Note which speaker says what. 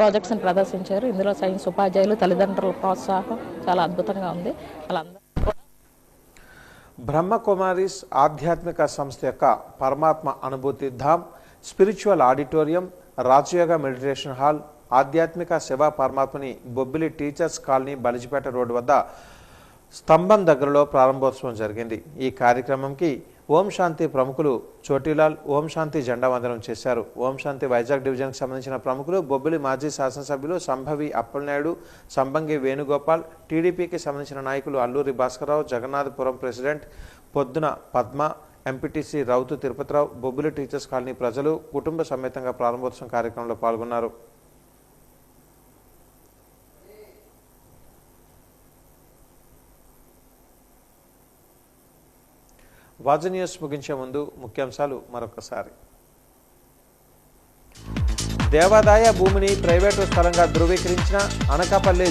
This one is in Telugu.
Speaker 1: ప్రాజెక్ట్స్ని ప్రదర్శించారు. ఇందులో సైన్స్ ఉపాధ్యాయులు తల్లిదండ్రుల ప్రోత్సాహం చాలా అద్భుతంగా ఉంది. వాళ్ళందరూ
Speaker 2: బ్రహ్మకుమారీస్ ఆధ్యాత్మిక సంస్థ యొక్క పరమాత్మ అనుభూతి ధామ్, స్పిరిచువల్ ఆడిటోరియం, రాజయోగ మెడిటేషన్ హాల్, ఆధ్యాత్మిక శివ పరమాత్మని Bobbili teachers colony Balijipeta road వద్ద స్తంభం దగ్గరలో ప్రారంభోత్సవం జరిగింది. ఈ కార్యక్రమంకి ఓం శాంతి ప్రముఖులు చోటీలాల్ ఓం శాంతి జెండా వందనం చేశారు. ఓం శాంతి వైజాగ్ డివిజన్కి సంబంధించిన ప్రముఖులు బొబ్బిలి మాజీ శాసనసభ్యులు సంభవి అప్పలనాయుడు, సంబంగి వేణుగోపాల్, టీడీపీకి సంబంధించిన నాయకులు అల్లూరి భాస్కరరావు, జగన్నాథపురం ప్రెసిడెంట్ పొద్దున Padma, MPTC Routhu Tirupathirao, Bobbili teachers colony ప్రజలు కుటుంబ సమేతంగా ప్రారంభోత్సవం కార్యక్రమంలో పాల్గొన్నారు. వాజ న్యూస్ ముగించే ముందు ముఖ్యాంశాలు మరొకసారి. దేవాదాయ భూమిని ప్రైవేటు స్థలంగా ధృవీకరించిన అనకాపల్లి